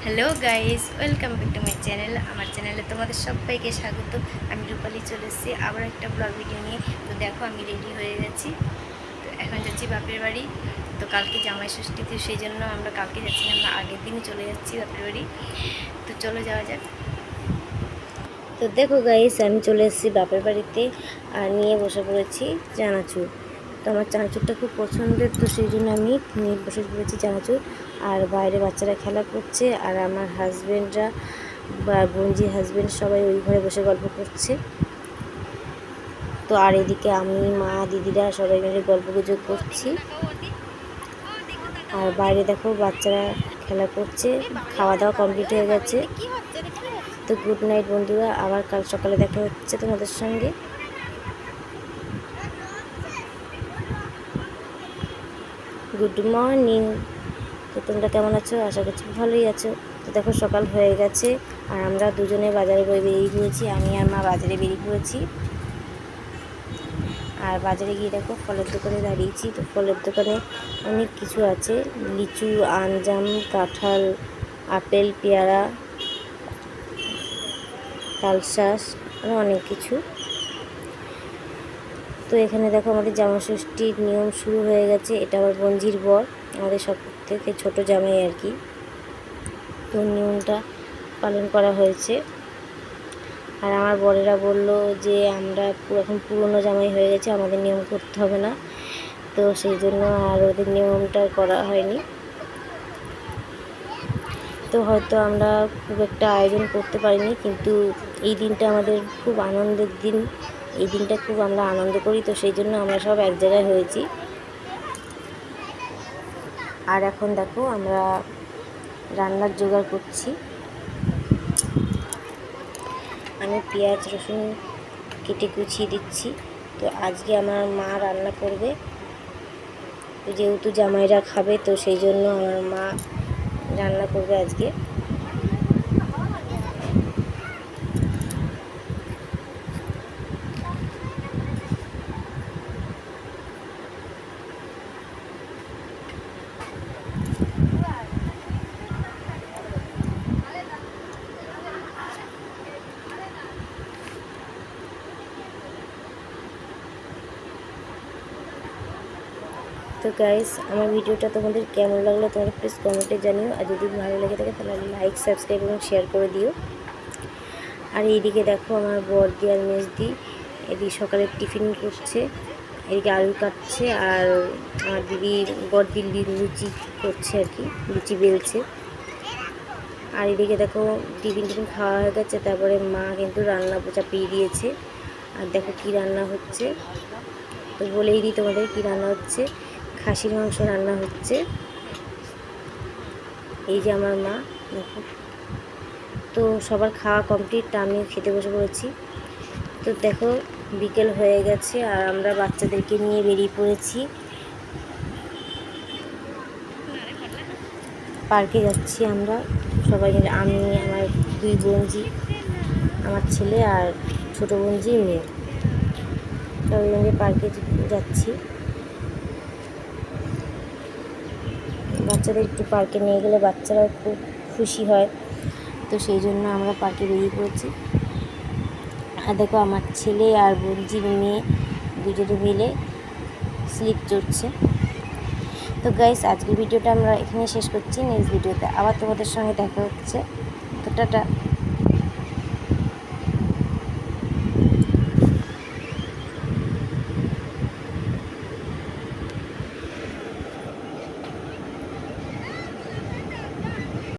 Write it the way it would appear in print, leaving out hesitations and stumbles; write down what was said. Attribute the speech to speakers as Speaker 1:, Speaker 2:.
Speaker 1: Hello guys, welcome back to my channel. আমার চ্যানেলে তোমাদের সবাইকে স্বাগত। আমি রূপালী চলে এসেছি আবার একটা ব্লগ ভিডিও নিয়ে। তো দেখো, আমি রেডি হয়ে গেছি। তো এখন যাচ্ছি বাপের বাড়ি। তো কালকে জামাই ষষ্ঠী, তো সেই জন্য আমরা কালকে যাচ্ছি না, আমরা আগের দিনই চলে যাচ্ছি বাপের বাড়ি। তো চলো যাওয়া যাক। তো দেখো গাইস, আমি চলে এসেছি বাপের বাড়িতে আর নিয়ে বসে পড়েছি চানাচুর। তো আমার চানাচুরটা খুব পছন্দের, তো সেই জন্য আমি নিয়ে বসে পড়েছি চানাচুর। আর বাইরে বাচ্চারা খেলা করছে, আর আমার হাজব্যান্ডরা বা বোনজি হাজব্যান্ড সবাই ওই ঘরে বসে গল্প করছে। তো আর এদিকে আমি, মা, দিদিরা সবাই মিলে গল্পগুজব করছি। আর বাইরে দেখো বাচ্চারা খেলা করছে, খাওয়া দাওয়া কমপ্লিট হয়ে গেছে। তো গুড নাইট বন্ধুরা, আবার কাল সকালে দেখা হচ্ছে তোমাদের সঙ্গে। Good morning. তো তোমরা কেমন আছো? আশা করছি ভালোই আছো। তো দেখো সকাল হয়ে গেছে আর আমরা দুজনে বাজারে বেরিয়ে পড়েছি। আমি আর মা বাজারে বেরিয়ে পড়েছি। আর বাজারে গিয়ে দেখো ফলের দোকানে দাঁড়িয়েছি। তো ফলের দোকানে অনেক কিছু আছে, লিচু, আম, কাঁঠাল, আপেল, পেয়ারা, তালশাঁস, আরও অনেক কিছু। তো এখানে দেখো আমাদের জামা ষষ্ঠীর নিয়ম শুরু হয়ে গেছে। এটা আমার বঞ্জির বর, আমাদের সব থেকে ছোটো জামাই আর কি। তো নিয়মটা পালন করা হয়েছে। আর আমার বরেরা বলল যে আমরা এখন পুরনো জামাই হয়ে গেছে, আমাদের নিয়ম করতে হবে না। তো সেই জন্য আর ওদের নিয়মটা করা হয়নি। তো হয়তো আমরা খুব একটা আয়োজন করতে পারিনি, কিন্তু এই দিনটা আমাদের খুব আনন্দের দিন। এই দিনটা খুব আমরা আনন্দ করি, তো সেই জন্য আমরা সব এক জায়গায় হয়েছি। আর এখন দেখো আমরা রান্নার জোগাড় করছি। আমি পেঁয়াজ রসুন কেটে গুছিয়ে দিচ্ছি। তো আজকে আমার মা রান্না করবে, যেহেতু জামাইরা খাবে, তো সেই জন্য আমার মা রান্না করবে আজকে। তো গাইস, আমার ভিডিওটা তোমাদের কেমন লাগলো তোমরা প্লিজ কমেন্টে জানিও। আর যদি ভালো লেগে থাকে তাহলে লাইক, সাবস্ক্রাইব এবং শেয়ার করে দিও। আর এইদিকে দেখো আমার বড়দি আর মেজদি এদিকে সকালে টিফিন করছে, এদিকে আলু কাটছে। আর আমার দিদি বড়দি লুচি করছে আর কি, লুচি বেলছে। আর এদিকে দেখো টিফিন খাওয়া হয়ে গেছে, তারপরে মা কিন্তু রান্না চাপিয়ে দিয়েছে। আর দেখো কি রান্না হচ্ছে, তো বলেই দিই তোমাদের কি রান্না হচ্ছে। খাসির মাংস রান্না হচ্ছে। এই যে আমার মা দেখো। তো সবার খাওয়া কমপ্লিট, আমিও খেতে বসে পড়েছি। তো দেখো বিকেল হয়ে গেছে আর আমরা বাচ্চাদেরকে নিয়ে বেরিয়ে পড়েছি, পার্কে যাচ্ছি আমরা সবাই মিলে। আমি, আমার দুই বোনজি, আমার ছেলে আর ছোটো বোনজি মেয়ে, সবাই মিলে পার্কে যাচ্ছি। বাচ্চাদের একটু পার্কে নিয়ে গেলে বাচ্চারাও খুব খুশি হয়, তো সেই জন্য আমরা পার্কে বেরিয়ে পড়েছি। আর দেখো আমার ছেলে আর বোনজি মেয়ে দুজনে মিলে স্লিপ চড়ছে। তো গাইস, আজকের ভিডিওটা আমরা এখানে শেষ করছি। নেক্সট ভিডিওতে আবার তোমাদের সঙ্গে দেখা হচ্ছে। তো টাটা।